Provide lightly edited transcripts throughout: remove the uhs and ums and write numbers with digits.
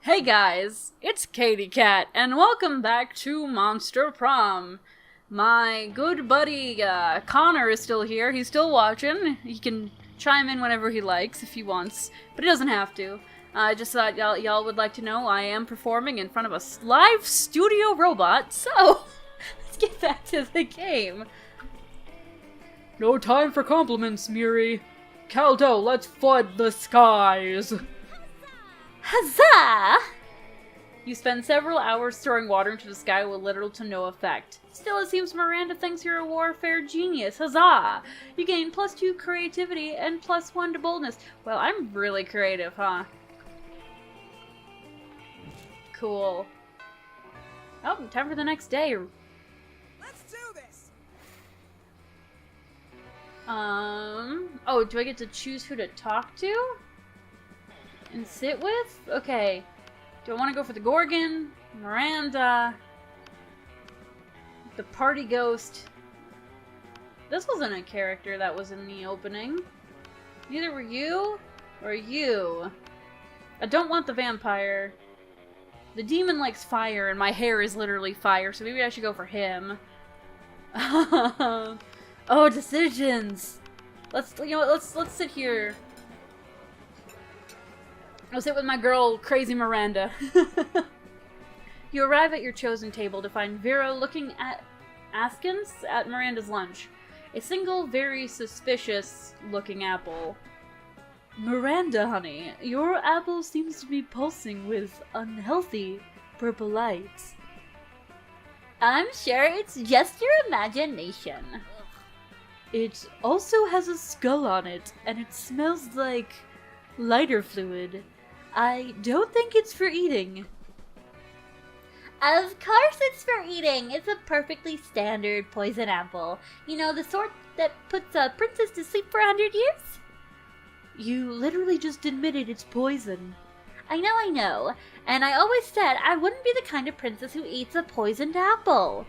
Hey guys, it's itsKaityCat, and welcome back to Monster Prom. My good buddy, Connor is still here. He's still watching. He can chime in whenever he likes if he wants, but he doesn't have to. I just thought y'all would like to know I am performing in front of a live studio robot, so let's get back to the game. No time for compliments, Miri. Caldo, let's flood the skies. Huzzah! You spend several hours throwing water into the sky with little to no effect. Still, it seems Miranda thinks you're a warfare genius. Huzzah! You gain +2 creativity and +1 to boldness. Well, I'm really creative, huh? Cool. Oh, time for the next day. Let's do this! Oh, do I get to choose who to talk to? And sit with? Okay. Do I want to go for the Gorgon, Miranda, the party ghost? This wasn't a character that was in the opening. Neither were you or you. I don't want the vampire. The demon likes fire, and my hair is literally fire, so maybe I should go for him. Oh, decisions. Let's sit here. I'll sit with my girl, Crazy Miranda. You arrive at your chosen table to find Vera looking askance at Miranda's lunch. A single, very suspicious-looking apple. Miranda, honey, your apple seems to be pulsing with unhealthy purple lights. I'm sure it's just your imagination. It also has a skull on it, and it smells like lighter fluid. I don't think it's for eating. Of course it's for eating. It's a perfectly standard poison apple. You know, the sort that puts a princess to sleep for 100 years? You literally just admitted it's poison. I know. And I always said I wouldn't be the kind of princess who eats a poisoned apple.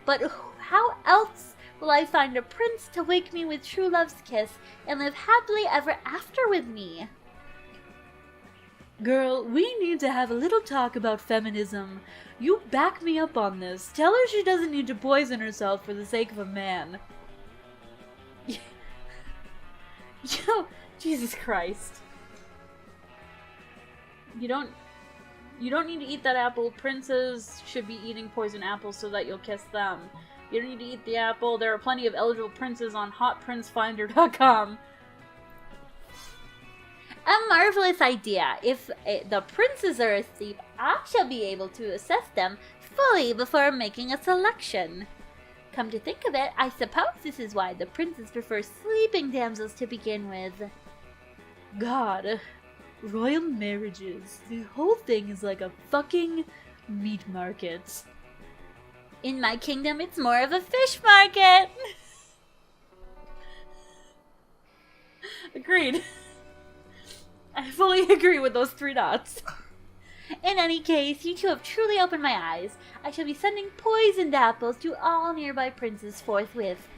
But how else will I find a prince to wake me with true love's kiss and live happily ever after with me? Girl, we need to have a little talk about feminism. You back me up on this. Tell her she doesn't need to poison herself for the sake of a man. Yo, Jesus Christ. You don't need to eat that apple. Princes should be eating poison apples so that you'll kiss them. You don't need to eat the apple. There are plenty of eligible princes on hotprincefinder.com. A marvelous idea. If the princes are asleep, I shall be able to assess them fully before making a selection. Come to think of it, I suppose this is why the princes prefer sleeping damsels to begin with. God, royal marriages. The whole thing is like a fucking meat market. In my kingdom, it's more of a fish market. Agreed. I fully agree with those 3 dots. In any case, you two have truly opened my eyes. I shall be sending poisoned apples to all nearby princes forthwith.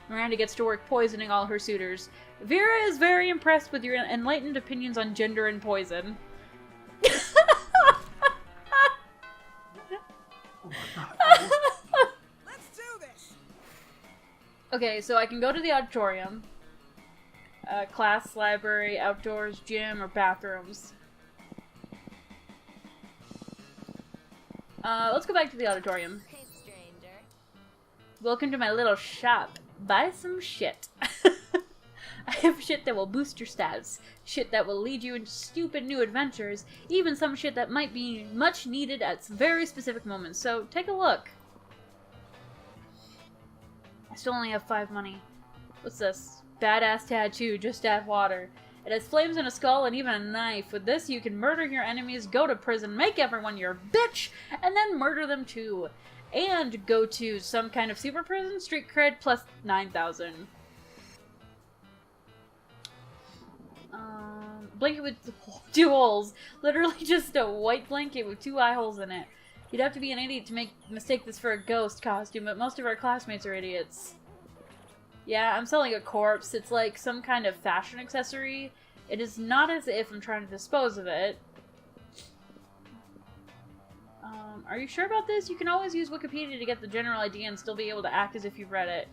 Miranda gets to work poisoning all her suitors. Vera is very impressed with your enlightened opinions on gender and poison. Oh my god. Let's do this! Okay, so I can go to the auditorium. Class, library, outdoors, gym, or bathrooms. Let's go back to the auditorium. Hey, stranger. Welcome to my little shop. Buy some shit. I have shit that will boost your stats, shit that will lead you into stupid new adventures, even some shit that might be much needed at some very specific moments, so take a look. I still only have 5 money. What's this? Badass tattoo, just add water. It has flames and a skull and even a knife. With this, you can murder your enemies, go to prison, make everyone your bitch, and then murder them too. And go to some kind of super prison, street cred, plus 9,000. Blanket with 2 holes. Literally just a white blanket with 2 eye holes in it. You'd have to be an idiot to mistake this for a ghost costume, but most of our classmates are idiots. Yeah, I'm selling a corpse. It's like some kind of fashion accessory. It is not as if I'm trying to dispose of it. Are you sure about this? You can always use Wikipedia to get the general idea and still be able to act as if you've read it.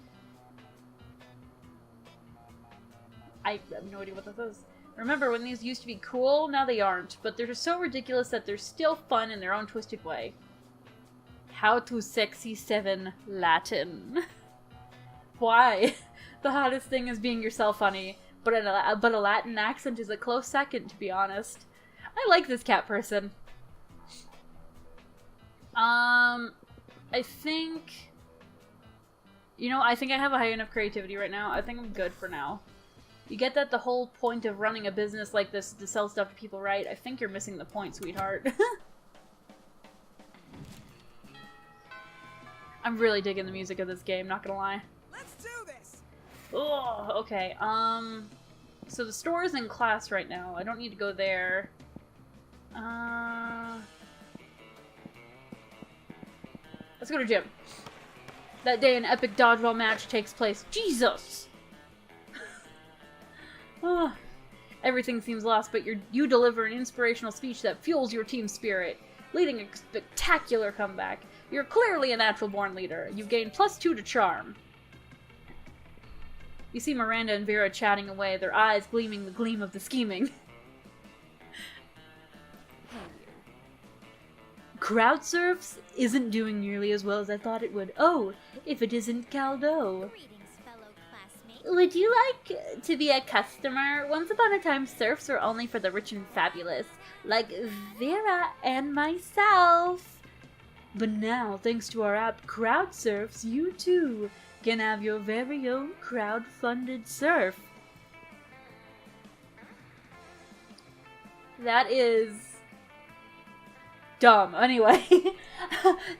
I have no idea what this is. Remember, when these used to be cool, now they aren't. But they're just so ridiculous that they're still fun in their own twisted way. How to sexy 7 Latin. Why? The hottest thing is being yourself funny, but a Latin accent is a close second, to be honest. I like this cat person. I think... You know, I think I have a high enough creativity right now. I think I'm good for now. You get that the whole point of running a business like this is to sell stuff to people, right? I think you're missing the point, sweetheart. I'm really digging the music of this game, not gonna lie. Let's do this. Oh, okay. So the store is in class right now. I don't need to go there. Let's go to gym. That day an epic dodgeball match takes place. Jesus! Oh, everything seems lost, but you deliver an inspirational speech that fuels your team spirit, leading a spectacular comeback. You're clearly a natural-born leader. You've gained +2 to charm. You see Miranda and Vera chatting away, their eyes gleaming the gleam of the scheming. Crowd surfs isn't doing nearly as well as I thought it would. Oh, if it isn't Caldo. Greetings, fellow classmates. Would you like to be a customer? Once upon a time, surfs were only for the rich and fabulous, like Vera and myself. But now, thanks to our app Crowd Surfs, you too can have your very own crowd-funded surf. That is... dumb. Anyway.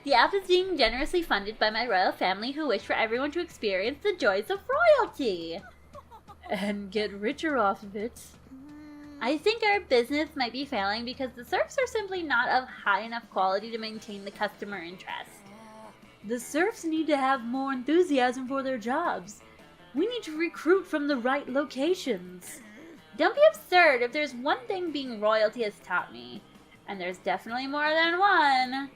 The app is being generously funded by my royal family who wish for everyone to experience the joys of royalty. And get richer off of it. I think our business might be failing because the surfs are simply not of high enough quality to maintain the customer interest. The serfs need to have more enthusiasm for their jobs. We need to recruit from the right locations. Don't be absurd. If there's one thing being royalty has taught me, and there's definitely more than one,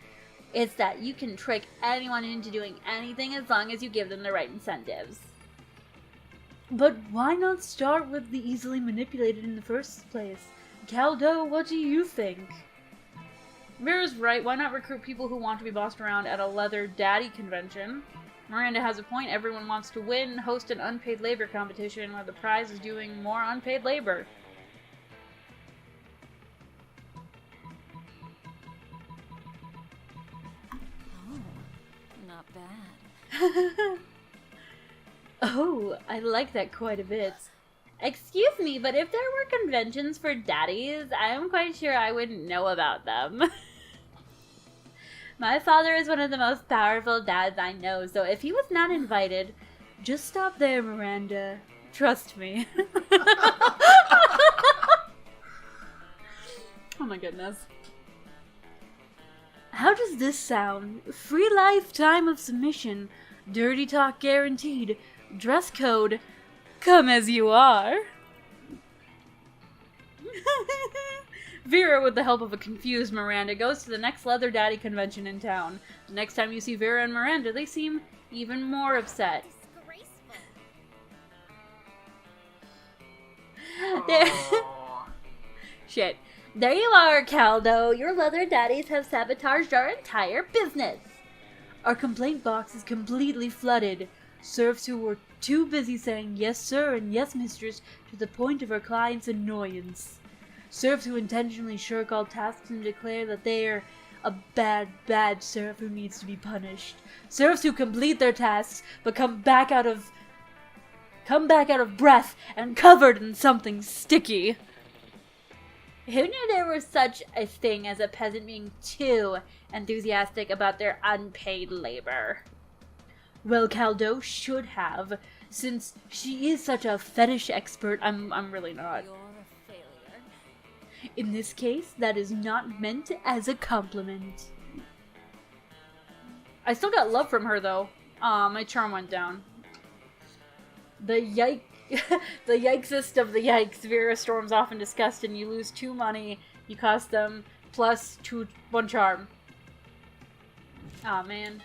it's that you can trick anyone into doing anything as long as you give them the right incentives. But why not start with the easily manipulated in the first place? Caldo, what do you think? Vera's right. Why not recruit people who want to be bossed around at a leather daddy convention? Miranda has a point. Everyone wants to win. Host an unpaid labor competition where the prize is doing more unpaid labor. Oh, not bad. Oh, I like that quite a bit. Excuse me, but if there were conventions for daddies, I'm quite sure I wouldn't know about them. My father is one of the most powerful dads I know, so if he was not invited... Just stop there, Miranda. Trust me. Oh my goodness. How does this sound? Free lifetime of submission. Dirty talk guaranteed. Dress code. Come as you are. Vera, with the help of a confused Miranda, goes to the next leather daddy convention in town. The next time you see Vera and Miranda, they seem even more upset. Shit. There you are, Caldo. Your leather daddies have sabotaged our entire business. Our complaint box is completely flooded. Serfs who were too busy saying yes sir and yes mistress to the point of our clients' annoyance. Serfs who intentionally shirk all tasks and declare that they are a bad serf who needs to be punished. Serfs who complete their tasks but come back out of breath and covered in something sticky. Who knew there was such a thing as a peasant being too enthusiastic about their unpaid labor? Well, Caldo should have, since she is such a fetish expert. I'm really not. You're a failure. In this case, that is not meant as a compliment. I still got love from her, though. My charm went down. The yikesest of the yikes. Vera storms off in disgust, and you lose 2 money. You cost them plus 1 charm. Aw, man.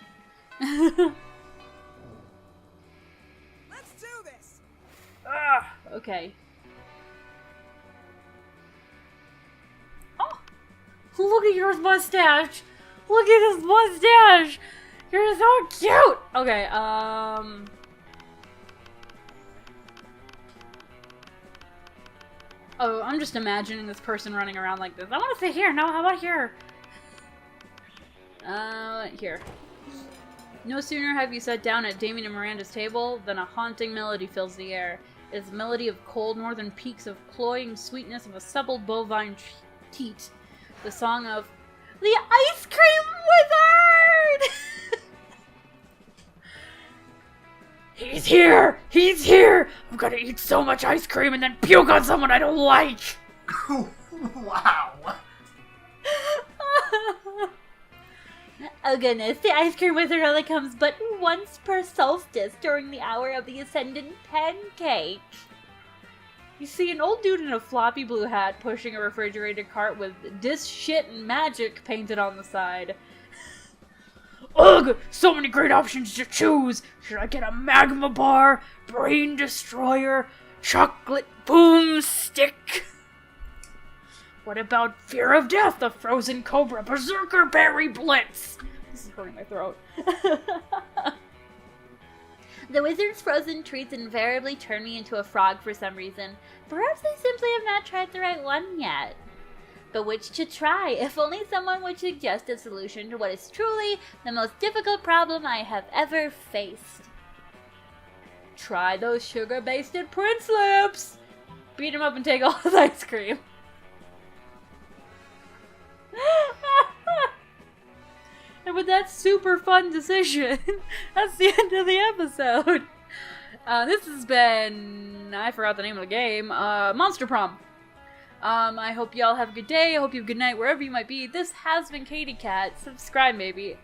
Let's do this. Ah, okay. Oh, look at your mustache. Look at his mustache. You're so cute. Okay, Oh, I'm just imagining this person running around like this. I want to sit here. No, how about here? Here. No sooner have you sat down at Damien and Miranda's table than a haunting melody fills the air. It is a melody of cold northern peaks, of cloying sweetness of a suppled bovine teat. The song of the ice cream wizard! He's here! He's here! I'm gonna eat so much ice cream and then puke on someone I don't like! Wow. Oh goodness, the ice cream wizard only comes but once per solstice during the hour of the ascendant pancake. You see an old dude in a floppy blue hat pushing a refrigerated cart with "This shit and magic" painted on the side. Ugh! So many great options to choose! Should I get a magma bar, brain destroyer, chocolate boomstick? What about fear of death, a frozen cobra, berserker berry blitz? This is hurting my throat. The wizard's frozen treats invariably turn me into a frog for some reason. Perhaps they simply have not tried the right one yet. But which to try, if only someone would suggest a solution to what is truly the most difficult problem I have ever faced. Try those sugar-basted Prince lips! Beat him up and take all his ice cream. And with that super fun decision, that's the end of the episode. This has been... I forgot the name of the game. Monster Prom. I hope y'all have a good day. I hope you have a good night wherever you might be. This has been itsKaityCat. Subscribe, maybe.